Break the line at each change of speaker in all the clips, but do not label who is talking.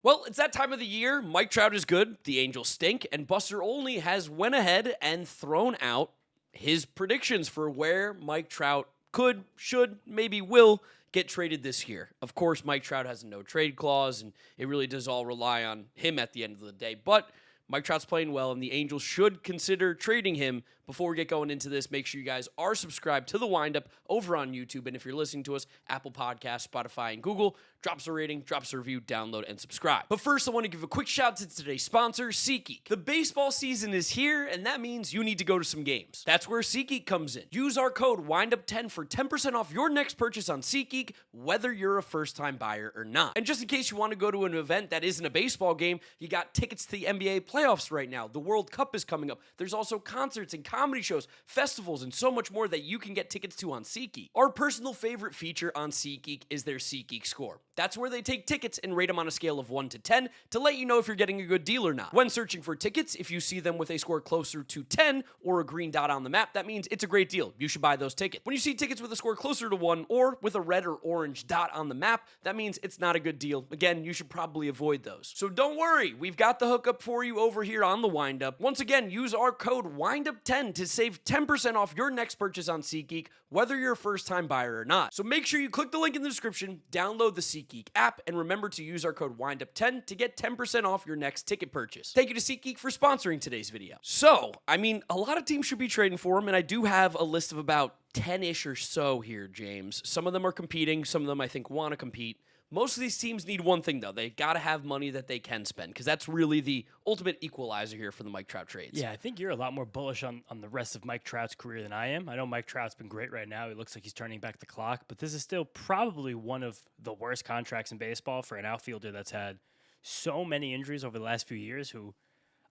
Well, it's that time of the year. Mike Trout is good. The Angels stink. And Buster Olney has went ahead and thrown out his predictions for where Mike Trout could, should, maybe will get traded this year. Of course, Mike Trout has a no trade clause, and it really does all rely on him at the end of the day. But Mike Trout's playing well, and the Angels should consider trading him. Before we get going into this, make sure you guys are subscribed to the Windup over on YouTube. And if you're listening to us, Apple Podcasts, Spotify, and Google, drop us a rating, drop us a review, download, and subscribe. But first, I want to give a quick shout to today's sponsor, SeatGeek. The baseball season is here, and that means you need to go to some games. That's where SeatGeek comes in. Use our code WINDUP10 for 10% off your next purchase on SeatGeek, whether you're a first-time buyer or not. And just in case you want to go to an event that isn't a baseball game, you got tickets to the NBA playoffs right now. The World Cup is coming up. There's also concerts and comedy shows, festivals, and so much more that you can get tickets to on SeatGeek. Our personal favorite feature on SeatGeek is their SeatGeek score. That's where they take tickets and rate them on a scale of 1 to 10 to let you know if you're getting a good deal or not. When searching for tickets, if you see them with a score closer to 10 or a green dot on the map, that means it's a great deal. You should buy those tickets. When you see tickets with a score closer to 1 or with a red or orange dot on the map, that means it's not a good deal. Again, you should probably avoid those. So don't worry, we've got the hookup for you over here on the Windup. Once again, use our code WINDUP10 to save 10% off your next purchase on SeatGeek, whether you're a first-time buyer or not. So make sure you click the link in the description, download the SeatGeek app, and remember to use our code WINDUP10 to get 10% off your next ticket purchase. Thank you to SeatGeek for sponsoring today's video. So, a lot of teams should be trading for him, and I do have a list of about 10-ish or so here, James. Some of them are competing. Some of them, I think, want to compete. Most of these teams need one thing, though. They got to have money that they can spend, because that's really the ultimate equalizer here for the Mike Trout trades.
Yeah, I think you're a lot more bullish on the rest of Mike Trout's career than I am. I know Mike Trout's been great right now. He looks like he's turning back the clock, but this is still probably one of the worst contracts in baseball for an outfielder that's had so many injuries over the last few years. Who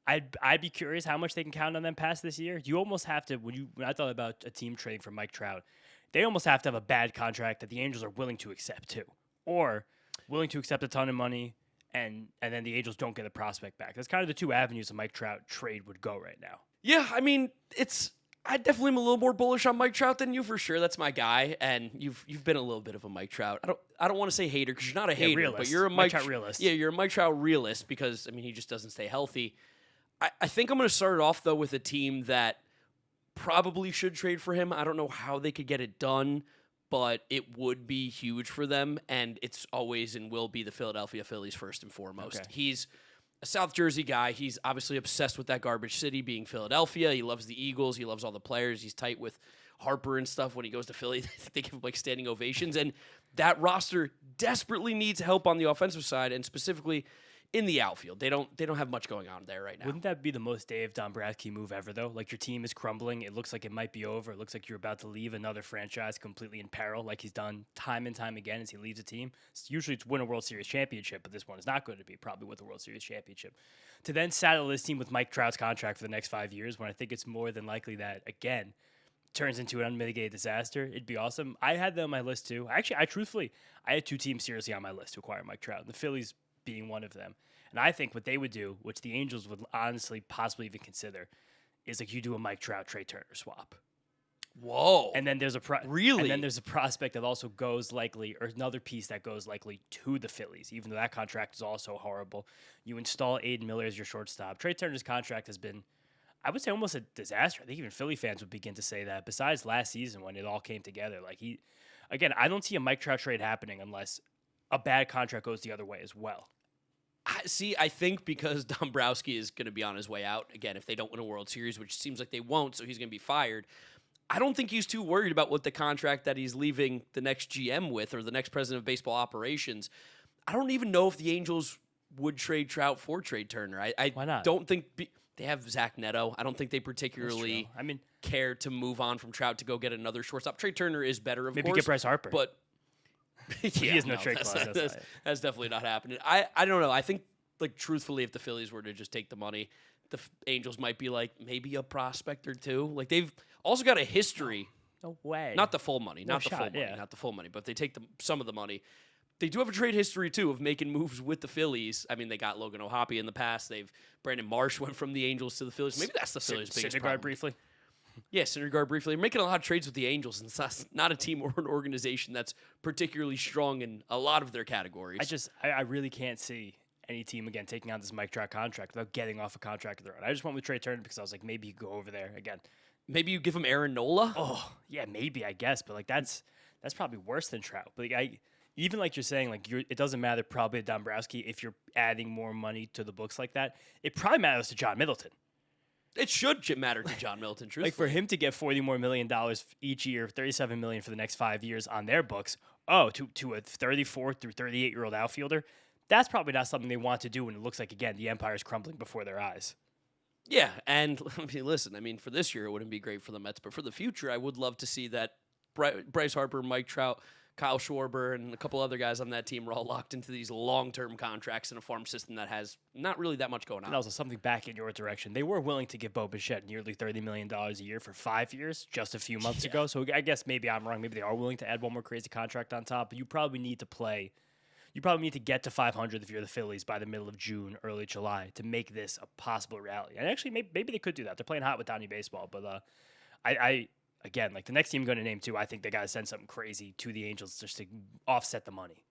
I'd be curious how much they can count on them past this year. You almost have to, when I thought about a team trading for Mike Trout, they almost have to have a bad contract that the Angels are willing to accept too, or willing to accept a ton of money, and then the Angels don't get a prospect back. That's kind of the two avenues a Mike Trout trade would go right now.
Yeah, I definitely am a little more bullish on Mike Trout than you for sure. That's my guy, and you've been a little bit of a Mike Trout. I don't want to say hater because you're not a hater,
realist.
but you're a
Mike Trout realist.
Yeah, you're a Mike Trout realist because he just doesn't stay healthy. I think I'm going to start it off though with a team that probably should trade for him. I don't know how they could get it done, but it would be huge for them, and it's always and will be the Philadelphia Phillies first and foremost.
Okay.
He's a South Jersey guy. He's obviously obsessed with that garbage city being Philadelphia. He loves the Eagles. He loves all the players. He's tight with Harper and stuff. When he goes to Philly, they give him like standing ovations, and that roster desperately needs help on the offensive side, and specifically in the outfield. They don't have much going on there right now.
Wouldn't that be the most Dave Dombrowski move ever, though? Like, your team is crumbling. It looks like it might be over. It looks like you're about to leave another franchise completely in peril, like he's done time and time again as he leaves a team. Usually it's win a World Series championship, but this one is not going to be probably with a World Series championship. To then saddle this team with Mike Trout's contract for the next 5 years, when I think it's more than likely that, again, turns into an unmitigated disaster, it'd be awesome. I had them on my list, too. Actually, I had two teams seriously on my list to acquire Mike Trout, and the Phillies being one of them. And I think what they would do, which the Angels would honestly possibly even consider, is like you do a Mike Trout, Trey Turner swap.
Whoa!
And then there's a
really,
and then there's a prospect that also goes likely, or another piece that goes likely to the Phillies, even though that contract is also horrible. You install Aiden Miller as your shortstop. Trey Turner's contract has been, I would say, almost a disaster. I think even Philly fans would begin to say that. Besides last season when it all came together, I don't see a Mike Trout trade happening unless a bad contract goes the other way as well.
I think because Dombrowski is going to be on his way out, again, if they don't win a World Series, which seems like they won't, so he's going to be fired, I don't think he's too worried about what the contract that he's leaving the next GM with or the next president of baseball operations. I don't even know if the Angels would trade Trout for Trey Turner.
Why not?
Don't think they have Zach Neto. I don't think they particularly care to move on from Trout to go get another shortstop. Trey Turner is better, of course.
Maybe get Bryce Harper.
But
he has no trade clause.
That's definitely not happening. I don't know. I think, truthfully, if the Phillies were to just take the money, the Angels might be maybe a prospect or two. They've also got a history.
No way.
Not the full money. Not the full money. But if they take some of the money, they do have a trade history too of making moves with the Phillies. They got Logan O'Hoppe in the past. Brandon Marsh went from the Angels to the Phillies. Maybe that's the Phillies' biggest problem.
Syndergaard briefly.
Yeah, Syndergaard briefly. They're making a lot of trades with the Angels, and it's not a team or an organization that's particularly strong in a lot of their categories.
I really can't see any team again taking on this Mike Trout contract without getting off a contract of their own. I just went with Trey Turner because I was like, maybe you go over there again.
Maybe you give him Aaron Nola?
Oh, yeah, maybe, I guess. But, like, that's probably worse than Trout. But, like, even like you're saying, like, it doesn't matter probably to Dombrowski if you're adding more money to the books like that. It probably matters to John Middleton.
It should matter to John Middleton, truthfully.
Like, for him to get $40 million more each year, $37 million for the next 5 years on their books, to a 34 through 38-year-old outfielder, that's probably not something they want to do when it looks like, again, the empire is crumbling before their eyes.
Yeah, and listen, I mean, for this year, it wouldn't be great for the Mets, but for the future, I would love to see that Bryce Harper, Mike Trout, Kyle Schwarber, and a couple other guys on that team are all locked into these long-term contracts in a farm system that has not really that much going on.
And also something back in your direction. They were willing to give Bo Bichette nearly $30 million a year for 5 years just a few months ago. So I guess maybe I'm wrong. Maybe they are willing to add one more crazy contract on top. But you probably need to play. You probably need to get to 500 if you're the Phillies by the middle of June, early July to make this a possible reality. And actually, maybe they could do that. They're playing hot with Donnie Baseball. But again, like the next team I'm going to name too, I think they got to send something crazy to the Angels just to offset the money.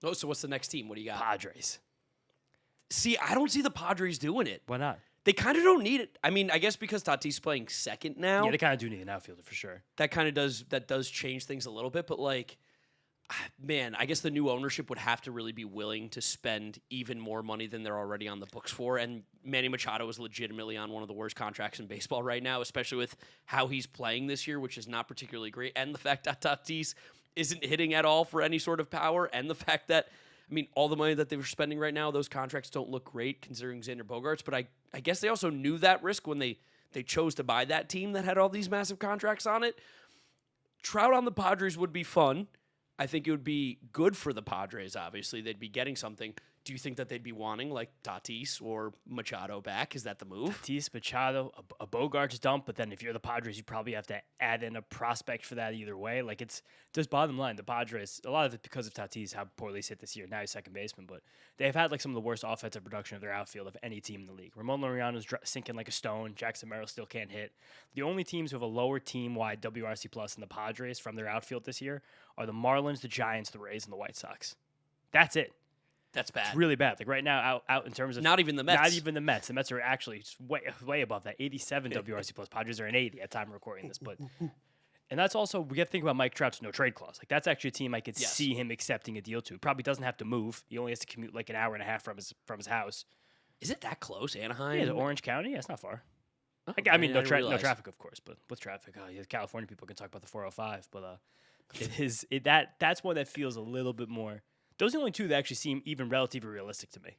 Oh, so what's the next team? What do you got?
Padres.
See, I don't see the Padres doing it.
Why not?
They kind of don't need it. I mean, I guess because Tatis playing second now.
Yeah, they kind of do need an outfielder for sure.
That kind of does change things a little bit, but like, man, I guess the new ownership would have to really be willing to spend even more money than they're already on the books for. And Manny Machado is legitimately on one of the worst contracts in baseball right now, especially with how he's playing this year, which is not particularly great. And the fact that Tatis isn't hitting at all for any sort of power. And the fact that, I mean, all the money that they were spending right now, those contracts don't look great considering Xander Bogaerts. But I guess they also knew that risk when they chose to buy that team that had all these massive contracts on it. Trout on the Padres would be fun. I think it would be good for the Padres, obviously. They'd be getting something. Do you think that they'd be wanting, like, Tatis or Machado back? Is that the move?
Tatis, Machado, a Bogarts dump, but then if you're the Padres, you probably have to add in a prospect for that either way. Like, it's just bottom line. The Padres, a lot of it because of Tatis, how poorly he's hit this year. Now he's second baseman, but they've had, like, some of the worst offensive production of their outfield of any team in the league. Ramon Laureano's sinking like a stone. Jackson Merrill still can't hit. The only teams who have a lower team-wide WRC plus than the Padres from their outfield this year are the Marlins, the Giants, the Rays, and the White Sox. That's it.
That's bad.
It's really bad. Like right now, out in terms of
not even the Mets.
Not even the Mets. The Mets are actually way above that. 87 WRC plus. Padres are an 80 at time of recording this. But and that's also we have to think about Mike Trout's no trade clause. Like that's actually a team I could see him accepting a deal to. Probably doesn't have to move. He only has to commute like an hour and a half from his house.
Is it that close, Anaheim?
Yeah, to Orange County. Yeah, it's not far.
Oh,
I mean, no traffic, of course. But with traffic, California people can talk about the 405. But that's one that feels a little bit more. Those are the only two that actually seem even relatively realistic to me.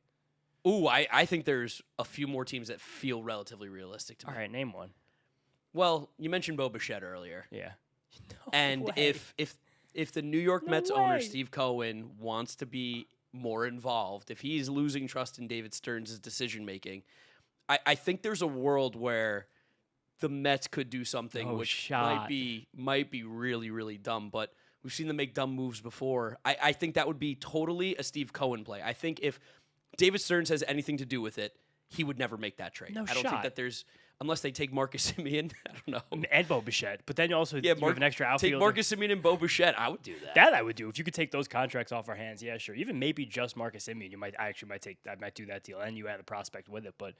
Ooh, I think there's a few more teams that feel relatively realistic to me.
All right, name one.
Well, you mentioned Bo Bichette earlier.
Yeah. No
and
way.
if the New York Mets
way.
owner, Steve Cohen, wants to be more involved, if he's losing trust in David Stearns' decision-making, I think there's a world where the Mets could do something which might be really, really dumb, but we've seen them make dumb moves before. I think that would be totally a Steve Cohen play. I think if David Stearns has anything to do with it, he would never make that trade. I don't think that there's, unless they take Marcus Semien, I don't know.
And Bo Bichette. But then you also you have an extra outfielder.
Take Marcus Semien and Bo Bichette. I would do that.
That I would do. If you could take those contracts off our hands, yeah, sure. Even maybe just Marcus Semien, I might do that deal. And you add a prospect with it. But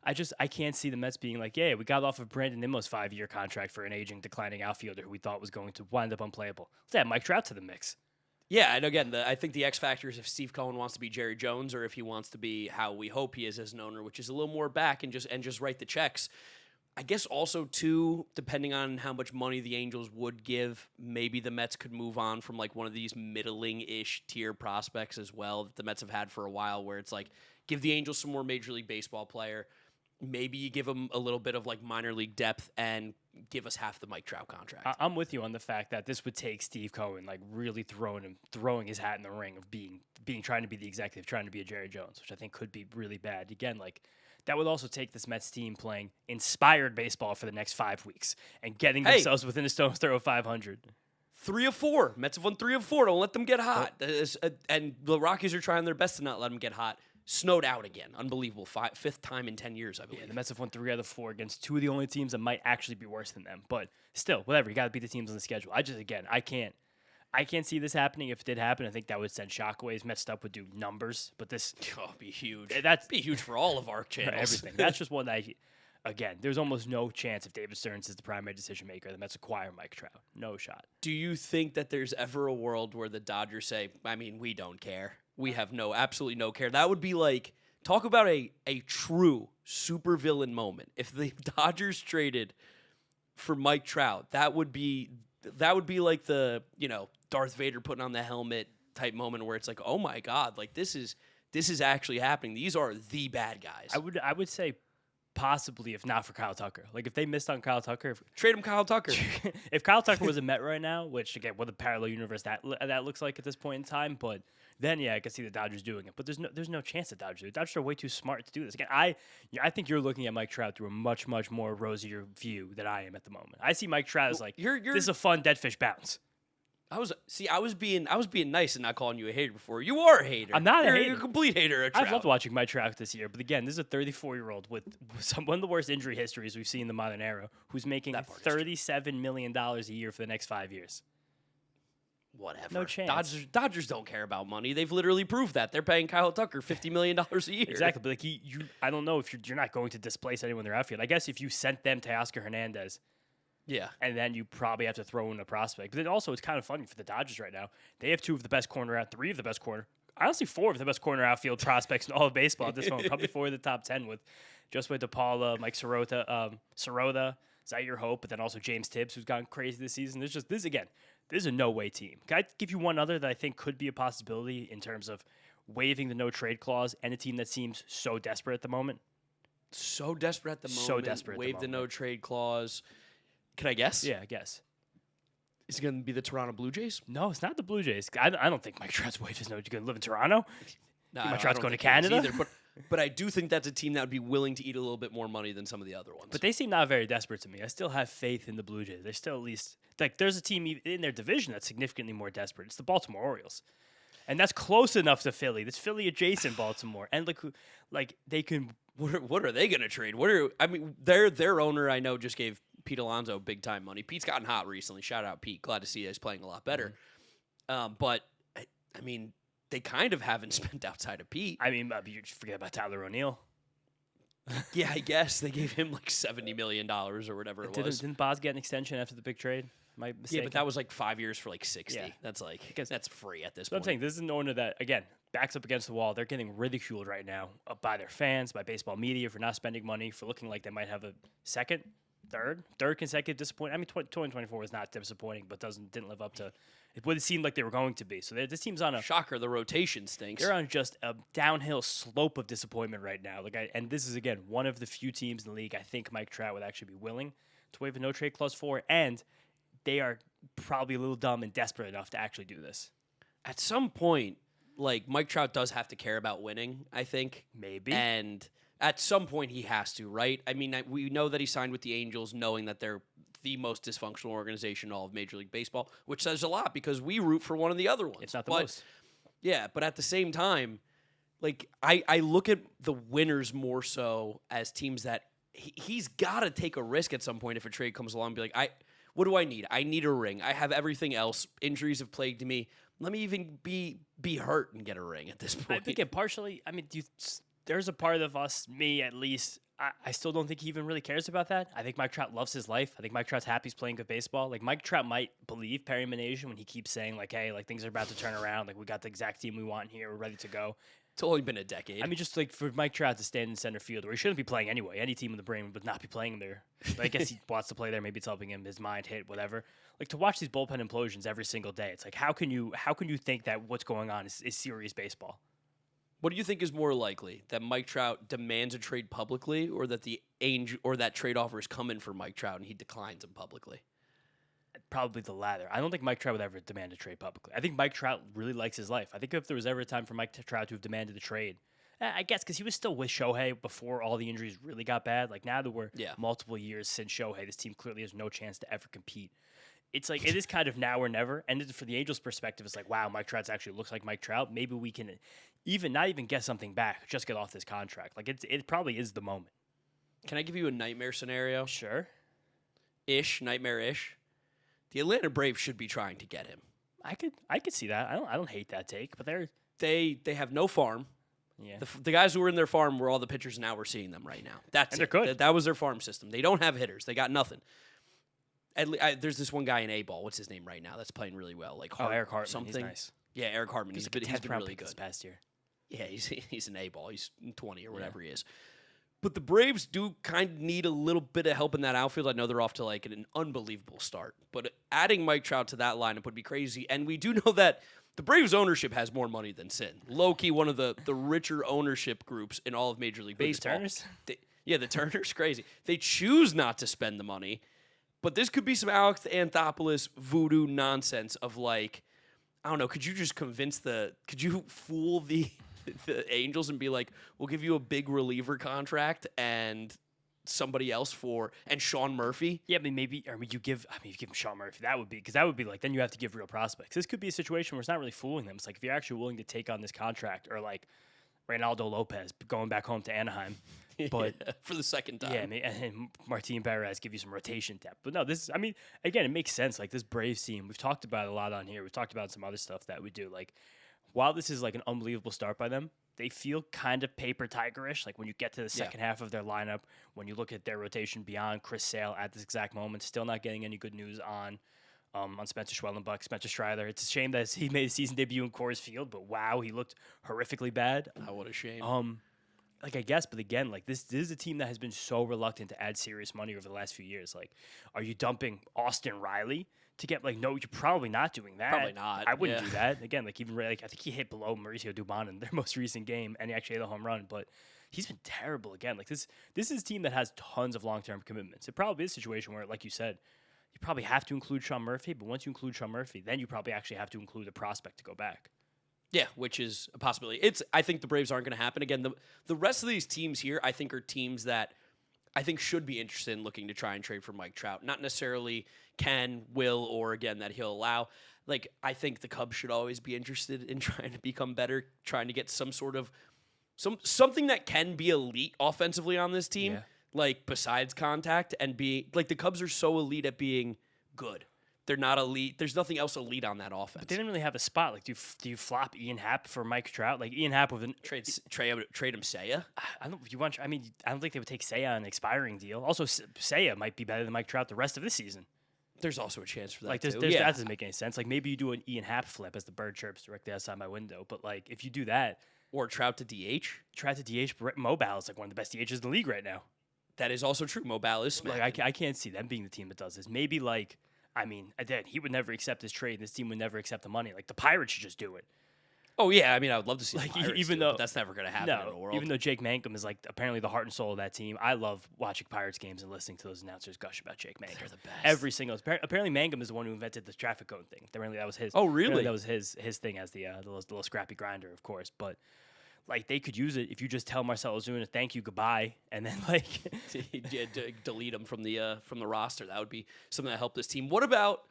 I can't see the Mets being like, yeah, we got off of Brandon Nimmo's 5-year contract for an aging, declining outfielder who we thought was going to wind up unplayable. Let's add Mike Trout to the mix.
Yeah, and again, I think the X factor is if Steve Cohen wants to be Jerry Jones or if he wants to be how we hope he is as an owner, which is a little more back and just write the checks. I guess also, too, depending on how much money the Angels would give, maybe the Mets could move on from like one of these middling-ish tier prospects as well that the Mets have had for a while where it's like give the Angels some more Major League Baseball player. Maybe you give them a little bit of like minor league depth and give us half the Mike Trout contract.
I'm with you on the fact that this would take Steve Cohen like really throwing his hat in the ring of trying to be the executive, trying to be a Jerry Jones, which I think could be really bad. Again, like that would also take this Mets team playing inspired baseball for the next 5 weeks and getting themselves within a stone's throw of 500.
3 of 4. Mets have won 3 of 4. Don't let them get hot. And the Rockies are trying their best to not let them get hot. Snowed out again. Unbelievable. Fifth time in 10 years, I believe.
Yeah, the Mets have won 3 out of 4 against 2 of the only teams that might actually be worse than them. But still, whatever. You got to beat the teams on the schedule. I can't. I can't see this happening. If it did happen, I think that would send shockwaves. Messed up would do numbers, but this
It'd be huge.
That's
be huge for all of our channels.
everything. That's just one that again, there's almost no chance if David Stearns is the primary decision maker, the Mets acquire Mike Trout. No shot.
Do you think that there's ever a world where the Dodgers say, I mean, we don't care. We have absolutely no care. That would be like, talk about a true supervillain moment. If the Dodgers traded for Mike Trout, that would be like the, Darth Vader putting on the helmet type moment where it's like, oh my God, like this is actually happening. These are the bad guys.
I would say possibly if not for Kyle Tucker. Like if they missed on Kyle Tucker,
Trade him Kyle Tucker.
if Kyle Tucker was a Met right now, which again, what a parallel universe that looks like at this point in time, but then I could see the Dodgers doing it. But there's no chance the Dodgers do it. The Dodgers are way too smart to do this. Again, I think you're looking at Mike Trout through a much more rosier view than I am at the moment. I see Mike Trout as like this is a fun dead fish bounce.
I was being nice and not calling you a hater before. You are a hater.
I'm not a hater.
You're a complete hater of Trout.
I've loved watching Mike Trout this year, but again, this is a 34-year-old with one of the worst injury histories we've seen in the modern era, who's making $37 million a year for the next 5 years.
Whatever.
No chance.
Dodgers don't care about money. They've literally proved that. They're paying Kyle Tucker $50 million a year.
Exactly, but like I don't know if you're not going to displace anyone in their outfield. I guess if you sent them Teoscar Hernandez.
Yeah.
And then you probably have to throw in a prospect. But then also, it's kind of funny for the Dodgers right now. They have 2 of the best three of the best honestly 4 of the best corner outfield prospects in all of baseball at this moment. Probably 4 of the top 10 with Josue DePaula, Mike Sirota, Zaire Hope, but then also James Tibbs, who's gone crazy this season. This is a no-way team. Can I give you one other that I think could be a possibility in terms of waiving the no-trade clause and a team that seems so desperate at the moment?
So desperate at the moment.
So desperate at the
Waive the
moment.
no-trade clause. Can I guess?
Yeah, I guess.
Is it going to be the Toronto Blue Jays?
No, it's not the Blue Jays. I don't think Mike Trout's waived his no. You're going to live in Toronto?
No,
Mike Trout's going to
think he is
Canada?
either, but I do think that's a team that would be willing to eat a little bit more money than some of the other ones.
But they seem not very desperate to me. I still have faith in the Blue Jays. They're still at least like there's a team in their division that's significantly more desperate. It's the Baltimore Orioles, and that's close enough to Philly. That's Philly adjacent Baltimore, and like they can.
What are they going to trade? Their owner I know just gave Pete Alonso big time money. Pete's gotten hot recently. Shout out Pete. Glad to see he's playing a lot better. But I mean, they kind of haven't spent outside of Pete.
I mean, you just forget about Tyler O'Neill.
Yeah, I guess they gave him like $70 million or whatever it was.
Didn't Boz get an extension after the big trade?
Yeah, but that was like 5 years for like 60.
Yeah.
That's that's free at this
But
point.
I'm saying this is an owner that, again, backs up against the wall. They're getting ridiculed right now by their fans, by baseball media for not spending money, for looking like they might have a third consecutive disappointment. I mean, 2024 was not disappointing, but didn't live up to what it seemed like they were going to be. So this team's on a
shocker. The rotation stinks.
They're on just a downhill slope of disappointment right now. And this is again one of the few teams in the league I think Mike Trout would actually be willing to waive a no trade clause for, and they are probably a little dumb and desperate enough to actually do this.
At some point, like Mike Trout does have to care about winning, I think.
Maybe.
And at some point he has to, right? I mean, we know that he signed with the Angels knowing that they're the most dysfunctional organization in all of Major League Baseball, which says a lot because we root for one of the other ones.
It's not the most.
Yeah, but at the same time, like I look at the winners more so as teams that he's got to take a risk at some point if a trade comes along and be like, what do I need? I need a ring. I have everything else. Injuries have plagued me. Let me even be hurt and get a ring at this point.
I think it partially, I mean, there's a part of us, me at least, I still don't think he even really cares about that. I think Mike Trout loves his life. I think Mike Trout's happy he's playing good baseball. Like, Mike Trout might believe Perry Minasian when he keeps saying, like, hey, like, things are about to turn around. Like, we got the exact team we want here. We're ready to go.
It's only been a decade.
I mean, just like for Mike Trout to stand in center field, where he shouldn't be playing anyway. Any team in the brain would not be playing there. But I guess he wants to play there. Maybe it's helping him, his mind hit, whatever. Like, to watch these bullpen implosions every single day, it's like, how can you think that what's going on is serious baseball?
What do you think is more likely, that Mike Trout demands a trade publicly, or that that trade offers come in for Mike Trout and he declines them publicly?
Probably the latter. I don't think Mike Trout would ever demand a trade publicly. I think Mike Trout really likes his life. I think if there was ever a time for Mike Trout to have demanded a trade, I guess because he was still with Shohei before all the injuries really got bad. Like, now that we're multiple years since Shohei, this team clearly has no chance to ever compete. It's like, it is kind of now or never. And for the Angels' perspective, it's like, wow, Mike Trout actually looks like Mike Trout. Maybe we can not even get something back, just get off this contract. Like, it probably is the moment.
Can I give you a nightmare scenario?
Sure.
Nightmare-ish. The Atlanta Braves should be trying to get him.
I could see that. I don't hate that take, but
They have no farm.
yeah.
The guys who were in their farm were all the pitchers. Now we're seeing them right now. That's
And they're
it.
good.
That was their farm system. They don't have hitters. They got nothing. There's this one guy in A-ball. What's his name right now? That's playing really well. Like
Eric Hartman.
something.
He's nice.
Yeah, Eric Hartman. He's been really good
this past year.
Yeah, he's an A-ball. He's 20 or whatever he is. But the Braves do kind of need a little bit of help in that outfield. I know they're off to like an unbelievable start, but adding Mike Trout to that lineup would be crazy. And we do know that the Braves ownership has more money than Sin. Low-key, one of the richer ownership groups in all of Major League Baseball.
The Turners?
The Turners, crazy. They choose not to spend the money, but this could be some Alex Anthopoulos voodoo nonsense of like, I don't know, could you fool the Angels and be like, we'll give you a big reliever contract and somebody else and Sean Murphy?
Yeah, you give him Sean Murphy. That would be like, then you have to give real prospects. This could be a situation where it's not really fooling them. It's like if you're actually willing to take on this contract, or like Reynaldo Lopez going back home to Anaheim, but
for the second time.
Yeah, and Martin Perez give you some rotation depth. But no, again, it makes sense. Like this Braves team, we've talked about it a lot on here. We've talked about some other stuff that we do. Like, while this is like an unbelievable start by them, they feel kind of paper tigerish. Like when you get to the second half of their lineup, when you look at their rotation beyond Chris Sale at this exact moment, still not getting any good news on Spencer Schwellenbach, Spencer Strider. It's a shame that he made a season debut in Coors Field, but wow, he looked horrifically bad.
Oh, what a shame.
Like I guess, but again, like this is a team that has been so reluctant to add serious money over the last few years. Like, are you dumping Austin Riley to get like? No, you're probably not doing that.
Probably not.
I wouldn't do that. Again, like I think he hit below Mauricio Dubon in their most recent game, and he actually hit a home run. But he's been terrible again. Like this is a team that has tons of long-term commitments. It probably is a situation where, like you said, you probably have to include Sean Murphy. But once you include Sean Murphy, then you probably actually have to include a prospect to go back.
Yeah, which is a possibility. I think the Braves aren't going to happen again. The rest of these teams here, I think, are teams that I think should be interested in looking to try and trade for Mike Trout. Not necessarily can, will, or again that he'll allow. Like I think the Cubs should always be interested in trying to become better, trying to get some sort of something that can be elite offensively on this team.
Yeah.
Like besides contact and being like the Cubs are so elite at being good. They're not elite. There's nothing else elite on that offense.
But they didn't really have a spot. Like, do you flop Ian Happ for Mike Trout? Like Ian Happ with an
trade him Seiya.
I don't think they would take Seiya on an expiring deal. Also, Seiya might be better than Mike Trout the rest of this season.
There's also a chance for that.
Like, that doesn't make any sense. Like, maybe you do an Ian Happ flip as the bird chirps directly outside my window. But like, if you do that,
or Trout to DH,
Mobile is like one of the best DHs in the league right now.
That is also true. Mobile is smacking.
Like, I can't see them being the team that does this. Maybe like. Again, he would never accept his trade. This team would never accept the money. Like the Pirates should just do it.
Oh yeah, I would love to see.
Like
the Pirates
even
do it,
though
but that's never going to happen in the world.
Even though Jake Mangum is like apparently the heart and soul of that team. I love watching Pirates games and listening to those announcers gush about Jake Mangum.
They're the best.
Every single. Apparently Mangum is the one who invented the traffic cone thing. Apparently that was his.
Oh really?
That was his thing as the little scrappy grinder, of course. But like they could use it if you just tell Marcell Ozuna thank you, goodbye, and then like
delete him from the roster. That would be something that helped this team. What about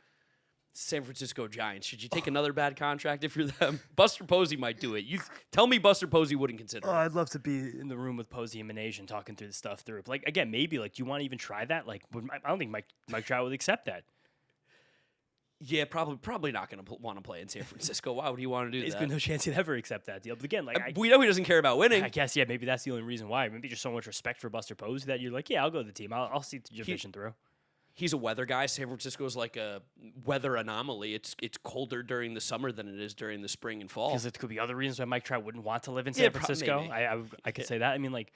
San Francisco Giants? Should you take another bad contract if you're them? Buster Posey might do it. You tell me Buster Posey wouldn't consider it.
I'd love to be in the room with Posey and Minasian talking through the stuff through. But like again, maybe like do you want to even try that? Like I don't think Mike Trout would accept that.
Yeah, probably not going to want to play in San Francisco. Why would he want to do
There's
that?
been no chance he'd ever accept that deal. But again, like
we know he doesn't care about winning.
I guess maybe that's the only reason why. Maybe just so much respect for Buster Posey that you're like, yeah, I'll go to the team. I'll see the division through.
He's a weather guy. San Francisco is like a weather anomaly. It's colder during the summer than it is during the spring and fall.
Because it could be other reasons why Mike Trout wouldn't want to live in San Francisco. I could say that. I mean, like,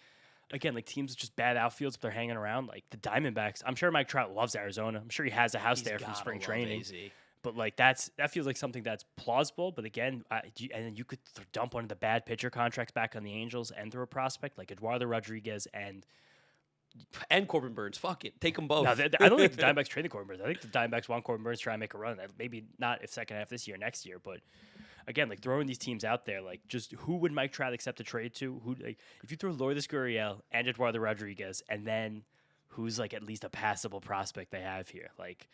again, like teams with just bad outfields, but they're hanging around. Like the Diamondbacks, I'm sure Mike Trout loves Arizona. I'm sure he has a house there from spring training. AZ. But like that feels like something that's plausible. But again, and then you could dump one of the bad pitcher contracts back on the Angels and throw a prospect like Eduardo Rodriguez and
Corbin Burns. Fuck it. Take them both.
No, I don't think the Diamondbacks trade the Corbin Burns. I think the Diamondbacks want Corbin Burns to try and make a run. Maybe not if second half this year, next year. But again, like throwing these teams out there, like just who would Mike Trout accept a trade to? Who like if you throw Lourdes Gurriel and Eduardo Rodriguez, and then who's like at least a passable prospect they have here, like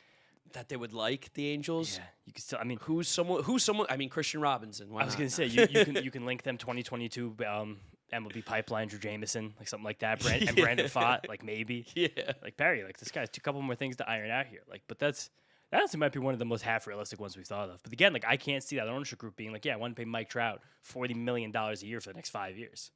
that they would like the Angels.
Yeah, you can still. I mean,
who's someone? I mean, Christian Robinson.
I was gonna say you can link them 2022 MLB pipeline, Drew Jameson, like something like that. Brandon Pfaadt, like maybe.
Yeah.
Like Barry, like this guy's a couple more things to iron out here. Like, but that's That honestly might be one of the most half-realistic ones we've thought of. But again, like I can't see that ownership group being like, yeah, I want to pay Mike Trout $40 million a year for the next 5 years.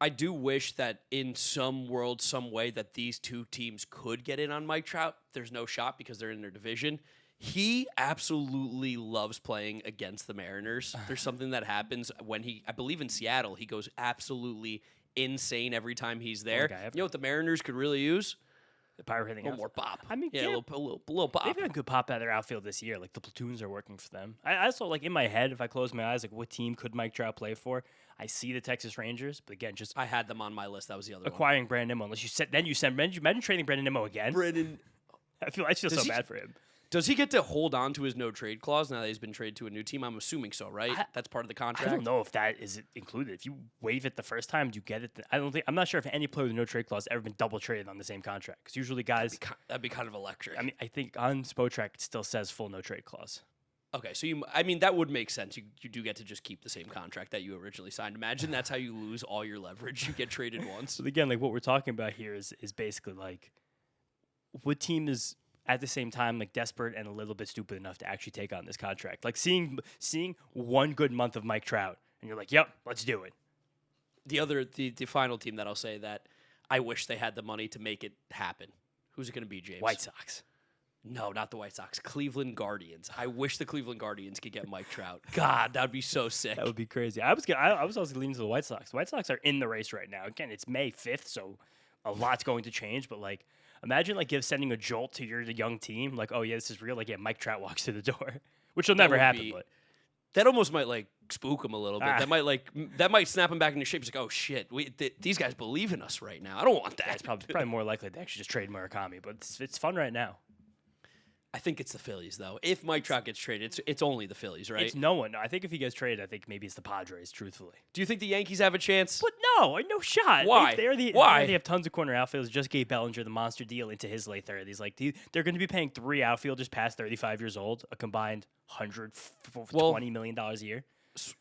I do wish that in some world, some way, that these two teams could get in on Mike Trout. There's no shot because they're in their division. He absolutely loves playing against the Mariners. There's something that happens when I believe in Seattle, he goes absolutely insane every time he's there. You know what the Mariners could really use?
The Pirate hitting
a little more pop.
I mean,
yeah, a little pop.
They've got good pop out of their outfield this year. Like the platoons are working for them. I also like in my head, if I close my eyes, like what team could Mike Trout play for? I see the Texas Rangers, but again, just
I had them on my list. That was the other
acquiring
one.
Brandon Nimmo. Unless you said imagine trading Brandon Nimmo again. I feel so bad for him.
Does he get to hold on to his no trade clause now that he's been traded to a new team? I'm assuming so, right? That's part of the contract.
I don't know if that is included. If you waive it the first time, do you get it? I'm not sure if any player with a no trade clause ever been double traded on the same contract. Because usually guys,
that'd be kind of electric.
I mean, I think on Spotrac it still says full no trade clause.
Okay, so that would make sense. You do get to just keep the same contract that you originally signed. Imagine that's how you lose all your leverage. You get traded once.
But again, like what we're talking about here is basically like what team is at the same time like desperate and a little bit stupid enough to actually take on this contract. Like seeing one good month of Mike Trout and you're like, yep, let's do it.
The final team that I'll say that I wish they had the money to make it happen. Who's it going to be, James?
White Sox.
No, not the White Sox. Cleveland Guardians. I wish the Cleveland Guardians could get Mike Trout. God, that would be so sick.
That would be crazy. I was also leaning to the White Sox. The White Sox are in the race right now. Again, it's May 5th, so a lot's going to change. But like, imagine like sending a jolt to your young team. Like, oh yeah, this is real. Like, yeah, Mike Trout walks through the door, which will never happen. But
that almost might like spook him a little bit. That might snap him back into shape. He's like, oh shit, these guys believe in us right now. I don't want that.
Yeah, it's probably more likely to actually just trade Murakami, but it's fun right now.
I think it's the Phillies, though. If Mike Trout gets traded, it's only the Phillies, right?
It's no one. I think if he gets traded, I think maybe it's the Padres, truthfully.
Do you think the Yankees have a chance?
But no shot.
Why?
Why? They have tons of corner outfielders. Just gave Bellinger the monster deal into his late 30s. Like, they're going to be paying 3 outfielders past 35 years old, a combined $120 million a year.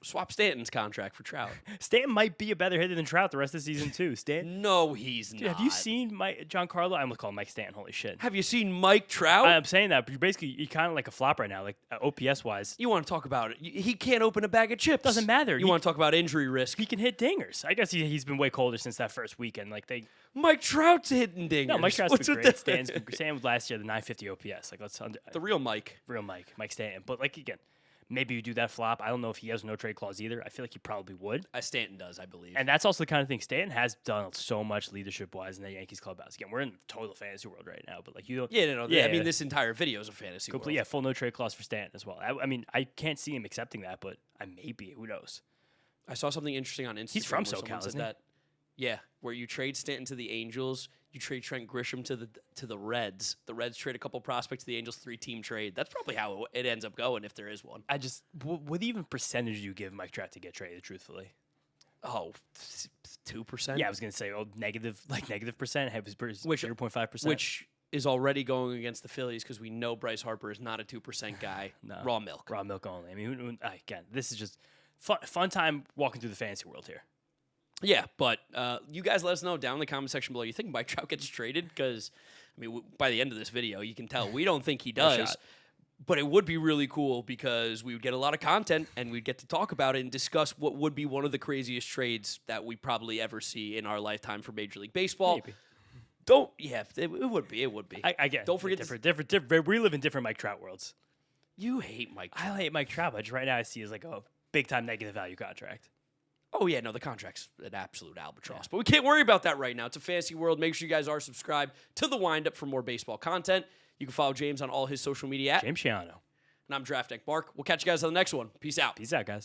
Swap Stanton's contract for Trout.
Stanton might be a better hitter than Trout the rest of the season, too. Stanton?
No, he's not.
Have you seen Giancarlo? I'm going to call him Mike Stanton. Holy shit.
Have you seen Mike Trout?
I'm saying that, but you're kind of like a flop right now, like OPS-wise.
You want to talk about it. He can't open a bag of chips.
Doesn't matter.
You want to talk about injury risk.
He can hit dingers. I guess he's been way colder since that first weekend.
Mike Trout's hitting dingers.
No, Mike Trout's been great. Stanton last year, the 950 OPS.
The real Mike.
Mike Stanton. But, again, maybe you do that flop. I don't know if he has no trade clause either. I feel like he probably would.
Stanton does, I believe.
And that's also the kind of thing. Stanton has done so much leadership-wise in the Yankees clubhouse. Again, we're in total fantasy world right now, but you don't.
I mean, this entire video is a fantasy world.
Yeah, full no trade clause for Stanton as well. I mean, I can't see him accepting that, but I may be. Who knows?
I saw something interesting on Instagram.
He's from SoCal, isn't he?
Yeah, where you trade Stanton to the Angels, you trade Trent Grisham to the Reds. The Reds trade a couple prospects to the Angels, 3-team trade. That's probably how it ends up going if there is one.
What even percentage do you give Mike Trout to get traded, truthfully?
Oh, 2%?
Yeah, I was going to say, negative percent, which 0.5%.
Which is already going against the Phillies because we know Bryce Harper is not a 2% guy.
No.
Raw milk.
Raw milk only. I mean, again, this is just fun time walking through the fantasy world here.
Yeah, but you guys let us know down in the comment section below. You think Mike Trout gets traded? Because, I mean, by the end of this video, you can tell we don't think he does. But it would be really cool because we would get a lot of content and we'd get to talk about it and discuss what would be one of the craziest trades that we probably ever see in our lifetime for Major League Baseball.
Maybe.
It would be. It would be.
Don't forget different. We live in different Mike Trout worlds.
You hate Mike Trout.
I hate Mike Trout, but just right now I see as like a big-time negative value contract.
Oh, yeah, no, the contract's an absolute albatross. Yeah. But we can't worry about that right now. It's a fantasy world. Make sure you guys are subscribed to the Windup for more baseball content. You can follow James on all his social media at
James Shiano.
And I'm Draft Deck Mark. We'll catch you guys on the next one. Peace out.
Peace out, guys.